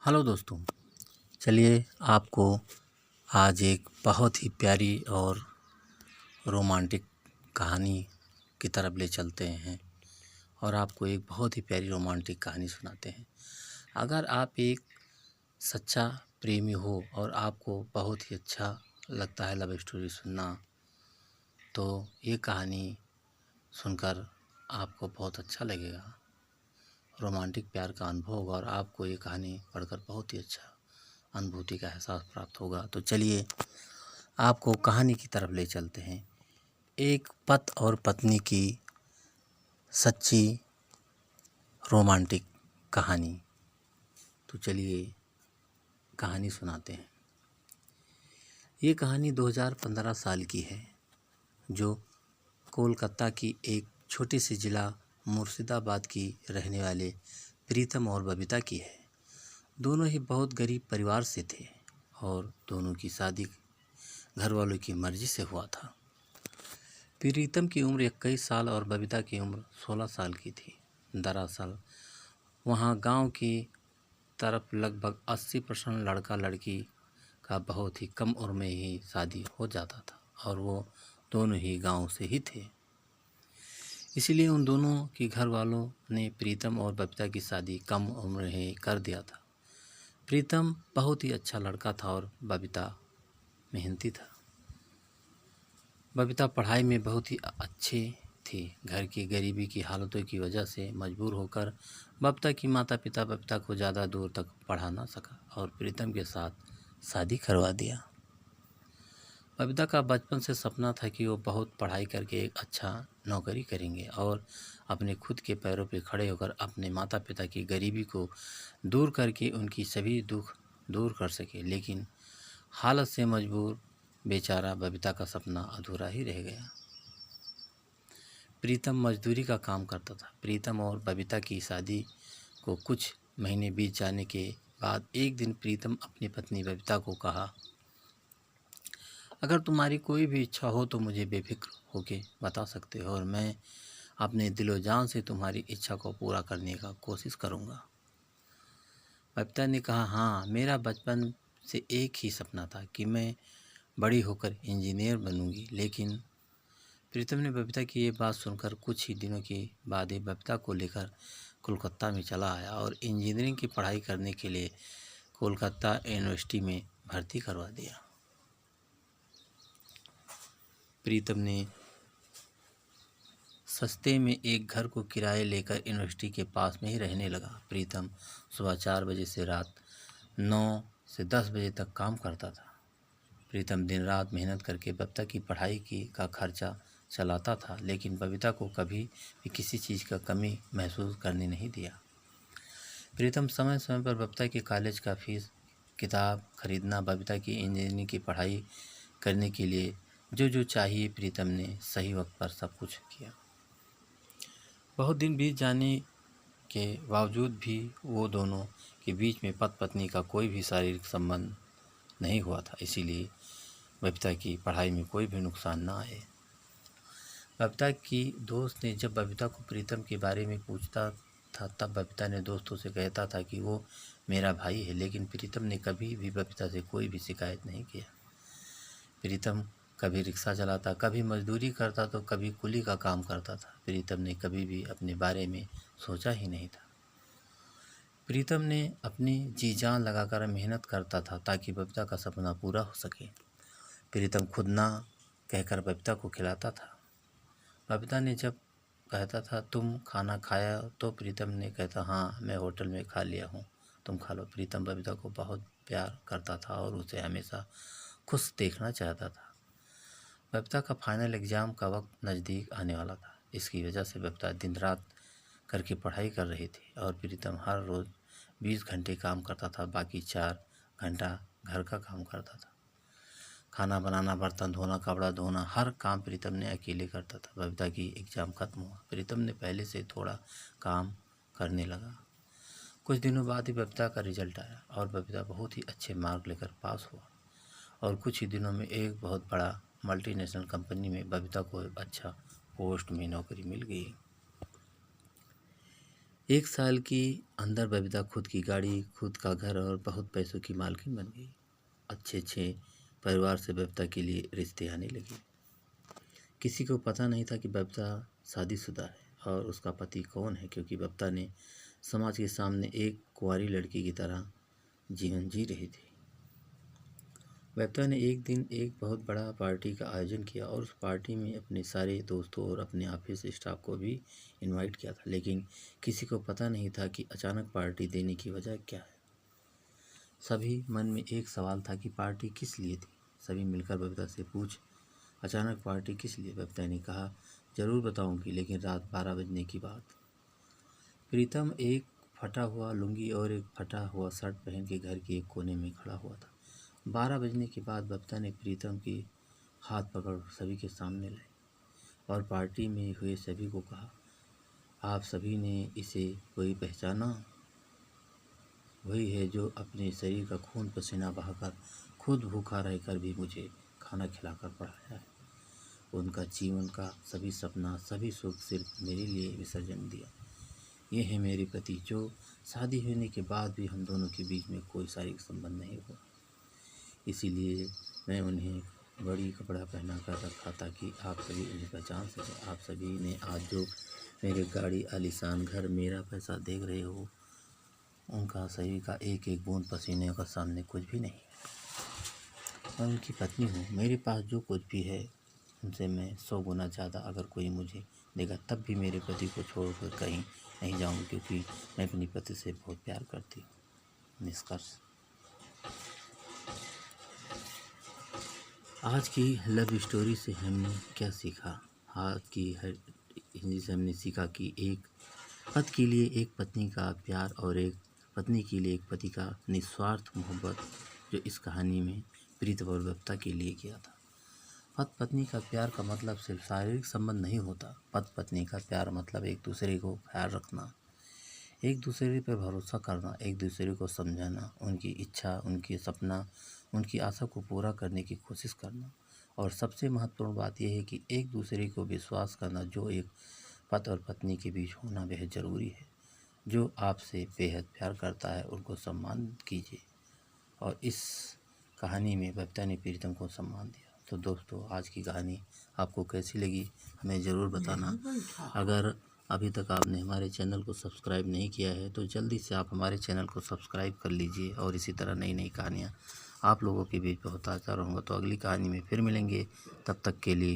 Hello दोस्तों, चलिए आपको आज एक बहुत ही प्यारी और रोमांटिक कहानी की तरफ ले चलते हैं और आपको एक बहुत ही प्यारी रोमांटिक कहानी सुनाते हैं। अगर आप एक सच्चा प्रेमी हो और आपको बहुत ही अच्छा लगता है लव स्टोरी सुनना, तो ये कहानी सुनकर आपको बहुत अच्छा लगेगा। रोमांटिक प्यार का अनुभव होगा और आपको ये कहानी पढ़कर बहुत ही अच्छा अनुभूति का एहसास प्राप्त होगा। तो चलिए आपको कहानी की तरफ ले चलते हैं। एक पति और पत्नी की सच्ची रोमांटिक कहानी। तो चलिए कहानी सुनाते हैं। ये कहानी 2015 साल की है, जो कोलकाता की एक छोटी सी ज़िला मुर्शिदाबाद की रहने वाले प्रीतम और बबीता की है। दोनों ही बहुत गरीब परिवार से थे और दोनों की शादी घर वालों की मर्ज़ी से हुआ था। प्रीतम की उम्र 21 साल और बबीता की उम्र 16 साल की थी। दरअसल वहाँ गांव की तरफ लगभग 80% लड़का लड़की का बहुत ही कम उम्र में ही शादी हो जाता था और वो दोनों ही गांव से ही थे। इसलिए उन दोनों के घर वालों ने प्रीतम और बबीता की शादी कम उम्र में ही कर दिया था। प्रीतम बहुत ही अच्छा लड़का था और बबीता मेहनती था। बबीता पढ़ाई में बहुत ही अच्छी थी। घर की गरीबी की हालतों की वजह से मजबूर होकर बबीता की माता पिता बबीता को ज़्यादा दूर तक पढ़ा ना सका और प्रीतम के साथ शादी करवा दिया। बबीता का बचपन से सपना था कि वो बहुत पढ़ाई करके एक अच्छा नौकरी करेंगे और अपने खुद के पैरों पे खड़े होकर अपने माता पिता की गरीबी को दूर करके उनकी सभी दुख दूर कर सके। लेकिन हालत से मजबूर बेचारा बबीता का सपना अधूरा ही रह गया। प्रीतम मजदूरी का काम करता था। प्रीतम और बबीता की शादी को कुछ महीने बीत जाने के बाद एक दिन प्रीतम अपनी पत्नी बबीता को कहा, अगर तुम्हारी कोई भी इच्छा हो तो मुझे बेफिक्र होके बता सकते हो और मैं अपने दिलो जान से तुम्हारी इच्छा को पूरा करने का कोशिश करूँगा। बबीता ने कहा, हाँ, मेरा बचपन से एक ही सपना था कि मैं बड़ी होकर इंजीनियर बनूंगी। लेकिन प्रीतम ने बबीता की ये बात सुनकर कुछ ही दिनों के बाद ही बबीता को लेकर कोलकाता में चला आया और इंजीनियरिंग की पढ़ाई करने के लिए कोलकाता यूनिवर्सिटी में भर्ती करवा दिया। प्रीतम ने सस्ते में एक घर को किराए लेकर यूनिवर्सिटी के पास में ही रहने लगा। प्रीतम सुबह 4 बजे से रात 9 से 10 बजे तक काम करता था। प्रीतम दिन रात मेहनत करके बबीता की पढ़ाई की का खर्चा चलाता था, लेकिन बबीता को कभी भी किसी चीज़ का कमी महसूस करने नहीं दिया। प्रीतम समय समय पर बबीता के कॉलेज का फीस, किताब खरीदना, बबीता की इंजीनियरिंग की पढ़ाई करने के लिए जो जो चाहिए प्रीतम ने सही वक्त पर सब कुछ किया। बहुत दिन बीत जाने के बावजूद भी वो दोनों के बीच में पति पत्नी का कोई भी शारीरिक संबंध नहीं हुआ था। इसीलिए बबीता की पढ़ाई में कोई भी नुकसान ना आए। बबीता की दोस्त ने जब बबीता को प्रीतम के बारे में पूछता था, तब बबीता ने दोस्तों से कहता था कि वो मेरा भाई है। लेकिन प्रीतम ने कभी भी बबीता से कोई भी शिकायत नहीं किया। प्रीतम कभी रिक्शा चलाता, कभी मजदूरी करता तो कभी कुली का काम करता था। प्रीतम ने कभी भी अपने बारे में सोचा ही नहीं था। प्रीतम ने अपनी जी जान लगाकर मेहनत करता था ताकि बबीता का सपना पूरा हो सके। प्रीतम खुद ना कहकर बबीता को खिलाता था। बबीता ने जब कहता था, तुम खाना खाया, तो प्रीतम ने कहता, हाँ, मैं होटल में खा लिया हूँ, तुम खा लो। प्रीतम बबीता को बहुत प्यार करता था और उसे हमेशा खुश देखना चाहता था। बबीता का फाइनल एग्ज़ाम का वक्त नज़दीक आने वाला था। इसकी वजह से बबीता दिन रात करके पढ़ाई कर रही थी और प्रीतम हर रोज़ 20 घंटे काम करता था, बाकी 4 घंटा घर का काम करता था। खाना बनाना, बर्तन धोना, कपड़ा धोना, हर काम प्रीतम ने अकेले करता था। बबीता की एग्ज़ाम खत्म हुआ। प्रीतम ने पहले से थोड़ा काम करने लगा। कुछ दिनों बाद ही बबीता का रिजल्ट आया और बबीता बहुत ही अच्छे मार्क लेकर पास हुआ और कुछ ही दिनों में एक बहुत बड़ा मल्टीनेशनल कंपनी में बबीता को एक अच्छा पोस्ट में नौकरी मिल गई। 1 साल की अंदर बबीता खुद की गाड़ी, खुद का घर और बहुत पैसों की मालकिन बन गई। अच्छे परिवार से बबीता के लिए रिश्ते आने लगे। किसी को पता नहीं था कि बबीता शादीशुदा है और उसका पति कौन है, क्योंकि बबीता ने समाज के सामने एक कुंवारी लड़की की तरह जीवन जी रही थी। बबीता ने एक दिन एक बहुत बड़ा पार्टी का आयोजन किया और उस पार्टी में अपने सारे दोस्तों और अपने ऑफिस स्टाफ को भी इनवाइट किया था, लेकिन किसी को पता नहीं था कि अचानक पार्टी देने की वजह क्या है। सभी मन में एक सवाल था कि पार्टी किस लिए थी। सभी मिलकर बबीता से अचानक पार्टी किस लिए। बबीता ने कहा, जरूर बताऊंगी, लेकिन रात 12 बजने की बात। प्रीतम एक फटा हुआ लुंगी और एक फटा हुआ शर्ट पहन के घर के एक कोने में खड़ा हुआ था। 12 बजने के बाद बबीता ने प्रीतम की हाथ पकड़ सभी के सामने लाई और पार्टी में हुए सभी को कहा, आप सभी ने इसे कोई पहचाना? वही है जो अपने शरीर का खून पसीना बहाकर, खुद भूखा रहकर भी मुझे खाना खिलाकर पढ़ाया है। उनका जीवन का सभी सपना, सभी सुख सिर्फ मेरे लिए विसर्जन दिया। ये है मेरे पति, जो शादी होने के बाद भी हम दोनों के बीच में कोई शारीरिक संबंध नहीं हुआ। इसीलिए मैं उन्हें बड़ी कपड़ा पहना कर रखा ताकि आप सभी उन्हें पहचान सकें। आप सभी ने आज जो मेरे गाड़ी, आलीशान घर, मेरा पैसा देख रहे हो, उनका शरीर का एक एक बूंद पसीने का सामने कुछ भी नहीं। मैं उनकी पत्नी हूँ। मेरे पास जो कुछ भी है उनसे मैं 100 गुना ज़्यादा अगर कोई मुझे देगा, तब भी मेरे पति को छोड़कर कहीं नहीं जाऊँगी, क्योंकि मैं अपनी पति से बहुत प्यार करती हूँ। निष्कर्ष, आज की लव स्टोरी से हमने क्या सीखा? आज की हिंदी से हमने सीखा कि एक पति के लिए एक पत्नी का प्यार और एक पत्नी के लिए एक पति का निस्वार्थ मोहब्बत, जो इस कहानी में प्रीतम और बबीता के लिए किया था। पति पत्नी का प्यार का मतलब सिर्फ शारीरिक संबंध नहीं होता। पति पत्नी का प्यार मतलब एक दूसरे को ख्याल रखना, एक दूसरे पर भरोसा करना, एक दूसरे को समझाना, उनकी इच्छा, उनकी सपना, उनकी आशा को पूरा करने की कोशिश करना। और सबसे महत्वपूर्ण बात यह है कि एक दूसरे को विश्वास करना, जो एक पति और पत्नी के बीच होना बेहद ज़रूरी है। जो आपसे बेहद प्यार करता है उनको सम्मान कीजिए। और इस कहानी में बबीता ने प्रीतम को सम्मान दिया। तो दोस्तों, आज की कहानी आपको कैसी लगी हमें ज़रूर बताना। अगर अभी तक आपने हमारे चैनल को सब्सक्राइब नहीं किया है तो जल्दी से आप हमारे चैनल को सब्सक्राइब कर लीजिए और इसी तरह नई नई कहानियाँ आप लोगों के बीच पहुँचाता रहूँगा। तो अगली कहानी में फिर मिलेंगे, तब तक के लिए